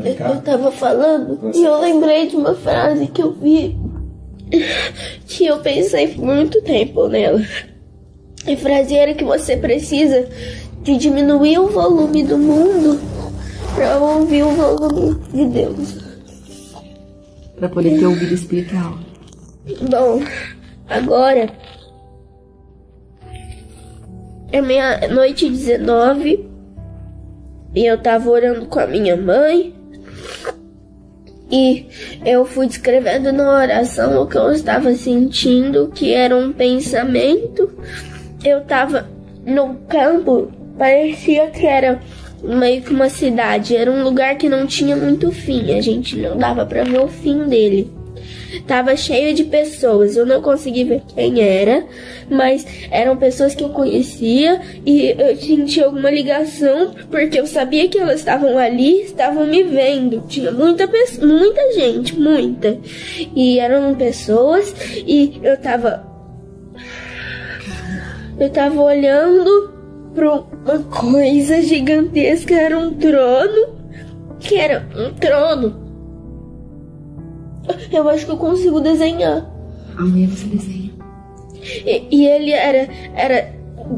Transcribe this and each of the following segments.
Eu tava falando e eu lembrei de uma frase que eu vi, que eu pensei por muito tempo nela. A frase era que você precisa de diminuir o volume do mundo para ouvir o volume de Deus. Para poder ter ouvido espiritual. Bom, agora é meia-noite 19 e eu tava orando com a minha mãe e eu fui descrevendo na oração o que eu estava sentindo, que era um pensamento. Eu tava no campo, parecia que era meio que uma cidade, era um lugar que não tinha muito fim, a gente não dava pra ver o fim dele. Tava cheio de pessoas, eu não consegui ver quem era, mas eram pessoas que eu conhecia e eu senti alguma ligação, porque eu sabia que elas estavam ali, estavam me vendo. Tinha muita gente, muita. E eram pessoas e eu tava olhando para uma coisa gigantesca, era um trono, que era um trono. Eu acho que eu consigo desenhar. Amanhã você desenha. E ele era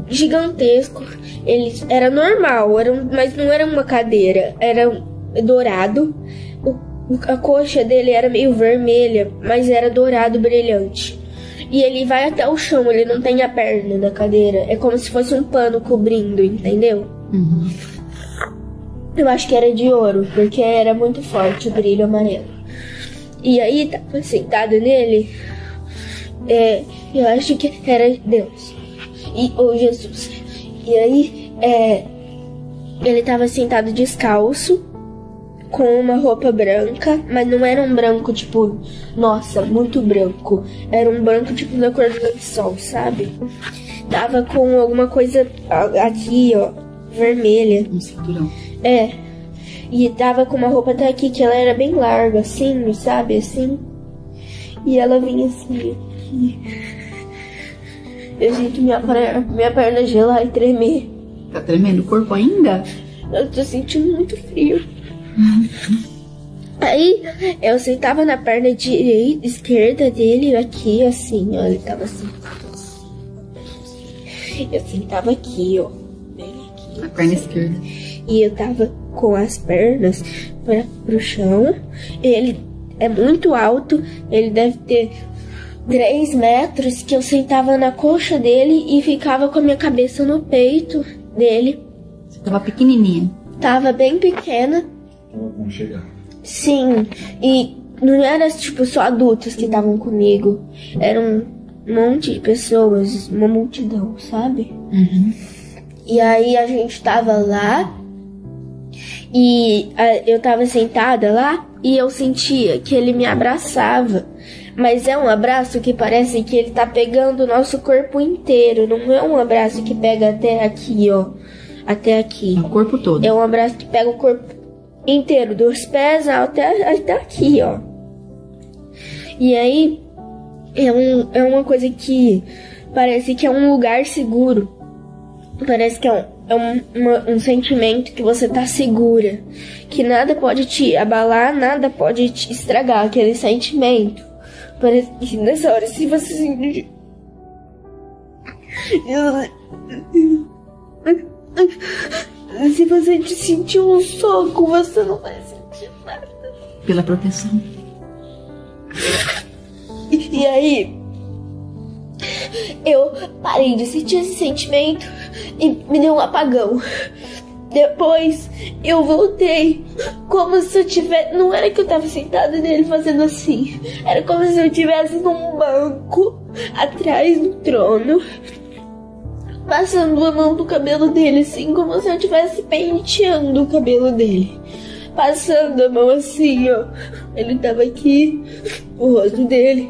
gigantesco. Ele era normal, mas não era uma cadeira. Era dourado. A coxa dele era meio vermelha, mas era dourado brilhante. E ele vai até o chão, ele não tem a perna da cadeira. É como se fosse um pano cobrindo, entendeu? Uhum. Eu acho que era de ouro, porque era muito forte o brilho amarelo. E aí, tava sentado nele, eu acho que era Deus, ou Jesus. E aí, ele tava sentado descalço, com uma roupa branca, mas não era um branco, tipo, nossa, muito branco. Era um branco, tipo, da cor do sol, sabe? Tava com alguma coisa aqui, ó, vermelha. Um cinturão. E tava com uma roupa até aqui, que ela era bem larga, assim, sabe, assim. E ela vinha assim, aqui. Eu sinto minha perna gelar e tremer. Tá tremendo o corpo ainda? Eu tô sentindo muito frio. Aí, eu sentava na perna esquerda dele, aqui, assim, ó. Ele tava assim. Eu sentava aqui, ó. Bem aqui. Na perna esquerda. E eu tava com as pernas pro chão. Ele é muito alto. Ele deve ter 3 metros. Que eu sentava na coxa dele e ficava com a minha cabeça no peito dele. Você tava pequenininha? Tava bem pequena. Vamos chegar. Sim, e não era tipo só adultos que estavam comigo. Era um monte de pessoas, uma multidão, sabe? Uhum. E aí a gente tava lá. E eu tava sentada lá e eu sentia que ele me abraçava. Mas é um abraço que parece que ele tá pegando o nosso corpo inteiro. Não é um abraço que pega até aqui, ó. Até aqui. O corpo todo. É um abraço que pega o corpo inteiro, dos pés até aqui, ó. E aí é uma coisa que parece que é um lugar seguro. Parece que é um sentimento que você tá segura, que nada pode te abalar, nada pode te estragar aquele sentimento. Parece que nessa hora, se você sentir, se você te sentir um soco, você não vai sentir nada. Pela proteção. E aí, eu parei de sentir esse sentimento e me deu um apagão. Depois eu voltei, como se eu tivesse... Não era que eu tava sentada nele fazendo assim. Era como se eu estivesse num banco, atrás do trono, passando a mão no cabelo dele, assim, como se eu estivesse penteando o cabelo dele. Passando a mão assim, ó. Ele tava aqui, o rosto dele.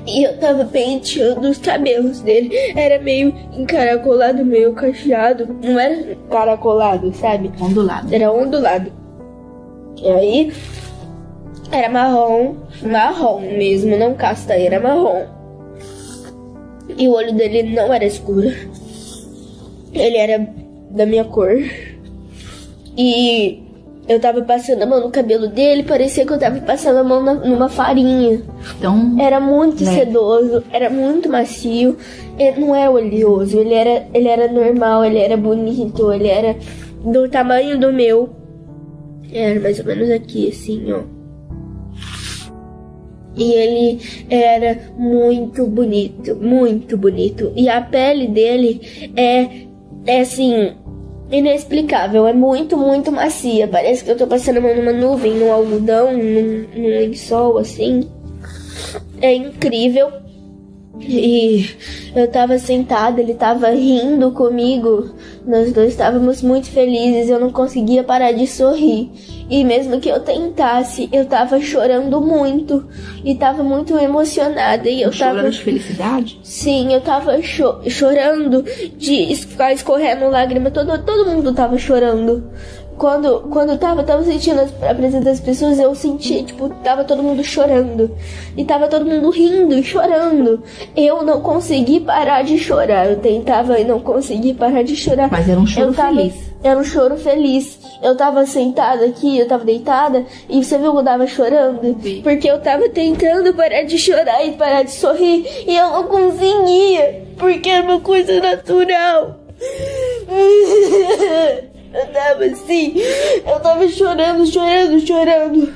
E eu tava penteando os cabelos dele. Era meio encaracolado, meio cacheado. Não era encaracolado, sabe? Ondulado. Era ondulado. E aí, era marrom mesmo, não castanho, era marrom. E o olho dele não era escuro. Ele era da minha cor. E eu tava passando a mão no cabelo dele, parecia que eu tava passando a mão numa farinha. Então, Era muito sedoso, era muito macio. Ele não é oleoso, ele era normal, ele era bonito, ele era do tamanho do meu. Era mais ou menos aqui, assim, ó. E ele era muito bonito, muito bonito. E a pele dele é assim, inexplicável, é muito, muito macia. Parece que eu tô passando a mão numa nuvem, num algodão, num lençol, assim. É incrível. E eu tava sentada, ele tava rindo comigo. Nós dois estávamos muito felizes, eu não conseguia parar de sorrir. E mesmo que eu tentasse, eu tava chorando muito. E tava muito emocionada. E eu chorando tava de felicidade? Sim, eu tava chorando de ficar escorrendo lágrima. Todo mundo tava chorando. Quando eu tava sentindo a presença das pessoas, eu senti, tipo, tava todo mundo chorando. E tava todo mundo rindo e chorando. Eu não consegui parar de chorar. Eu tentava e não consegui parar de chorar. Mas era um choro feliz. Era um choro feliz. Eu tava sentada aqui, eu tava deitada, e você viu que eu tava chorando? Sim. Porque eu tava tentando parar de chorar e parar de sorrir, e eu não conseguia, porque é uma coisa natural. Eu tava assim, eu tava chorando.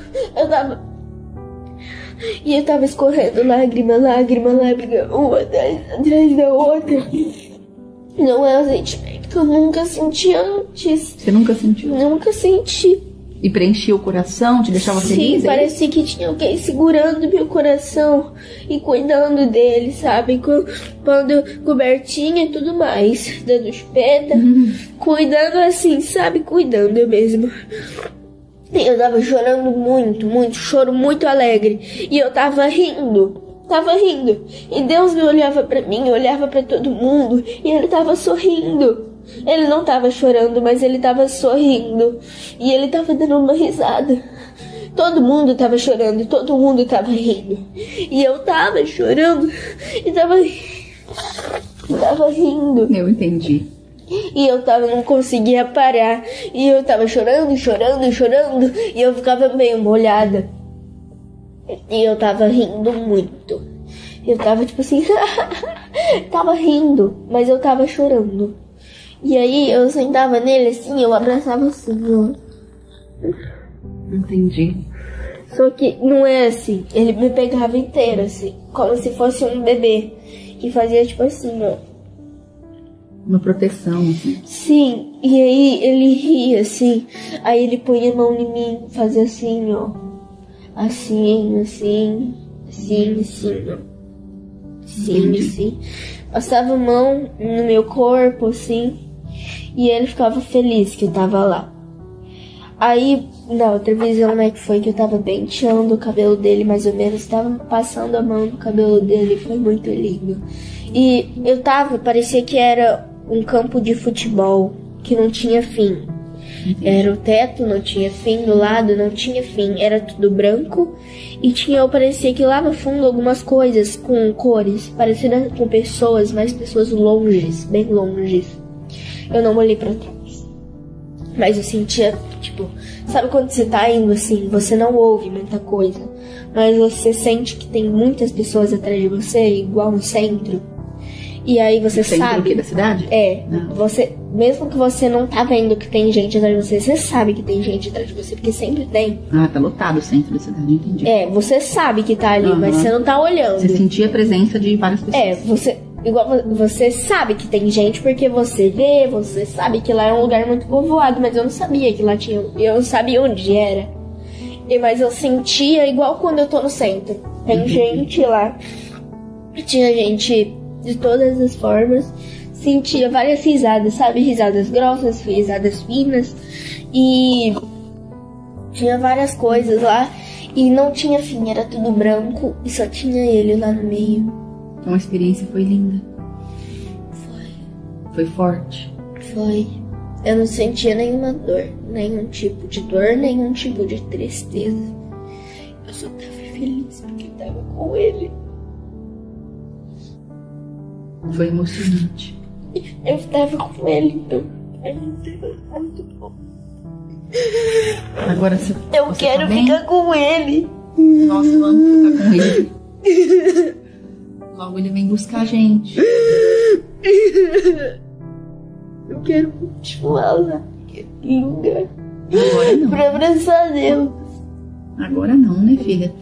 E eu tava escorrendo lágrima, uma atrás da outra. Não é um sentimento que eu nunca senti antes. Você nunca sentiu? Nunca senti. E preenchia o coração, te deixava feliz? Sim, parecia que tinha alguém segurando meu coração e cuidando dele, sabe? Pondo cobertinha e tudo mais, dando chupeta, cuidando assim, sabe? Cuidando mesmo. E eu tava chorando muito, choro muito alegre. E eu tava rindo. E Deus me olhava pra mim, olhava pra todo mundo, e ele tava sorrindo. Ele não tava chorando, mas ele tava sorrindo. E ele tava dando uma risada. Todo mundo tava chorando, todo mundo tava rindo. E eu tava chorando e tava rindo. Eu entendi. E eu não conseguia parar. E eu tava chorando. E eu ficava meio molhada. E eu tava rindo muito. Eu tava tipo assim, tava rindo, mas eu tava chorando. E aí eu sentava nele assim, eu abraçava assim, ó. Entendi. Só que não é assim, ele me pegava inteiro assim, como se fosse um bebê. E fazia tipo assim, ó. Uma proteção, assim. Sim, e aí ele ria assim. Aí ele punha a mão em mim, fazia assim, ó. Assim, ó. Assim. Passava a mão no meu corpo, assim. E ele ficava feliz que eu tava lá. Aí, na outra visão, né, que foi que eu tava penteando o cabelo dele, mais ou menos. Tava passando a mão no cabelo dele, foi muito lindo. E parecia que era um campo de futebol, que não tinha fim. Era o teto, não tinha fim, do lado não tinha fim, era tudo branco. E parecia que lá no fundo algumas coisas com cores, parecidas com pessoas, mas pessoas longes, bem longes. Eu não olhei pra trás, mas eu sentia, tipo, sabe quando você tá indo assim, você não ouve muita coisa, mas você sente que tem muitas pessoas atrás de você, igual no centro. E aí você sabe... Centro da cidade? É, mesmo que você não tá vendo que tem gente atrás de você, você sabe que tem gente atrás de você, porque sempre tem. Ah, tá lotado o centro da cidade, entendi. É, você sabe que tá ali, mas você não tá olhando. Você sentia a presença de várias pessoas. Você sabe que tem gente porque você vê, você sabe que lá é um lugar muito povoado, mas eu não sabia que lá tinha, eu não sabia onde era. Mas eu sentia igual quando eu tô no centro. Tem gente lá. Tinha gente de todas as formas. Sentia várias risadas, sabe? Risadas grossas, risadas finas. E tinha várias coisas lá. E não tinha fim, era tudo branco. E só tinha ele lá no meio. Então a experiência foi linda. Foi. Foi forte. Foi. Eu não sentia nenhuma dor. Nenhum tipo de dor, nenhum tipo de tristeza. Eu só tava feliz porque eu tava com ele. Foi emocionante. Eu tava com ele, então. Era muito bom. Agora você. Eu você quero tá bem? ficar com ele. Nós vamos ficar com ele. Logo ele vem buscar a gente. Eu quero continuar lá em lugar Agora não. pra abraçar Deus. Agora não, né, filha?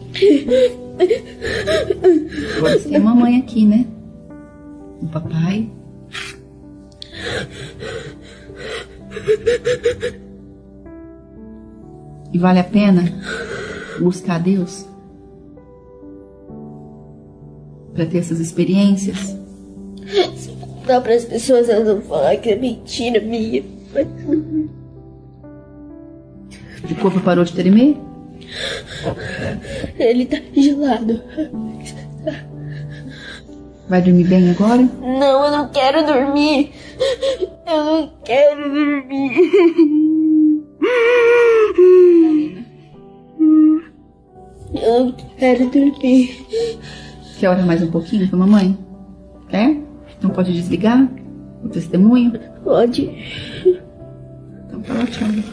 Agora você tem a mamãe aqui, né? O papai. E vale a pena buscar Deus para ter essas experiências? Dá para as pessoas não falar que é mentira minha. O corpo parou de tremer? Ele tá gelado. Vai dormir bem agora? Não, eu não quero dormir. Eu não quero dormir. Eu não quero dormir. Quer orar mais um pouquinho com a mamãe? Quer? Não pode desligar o testemunho? Pode. Então tá ótimo.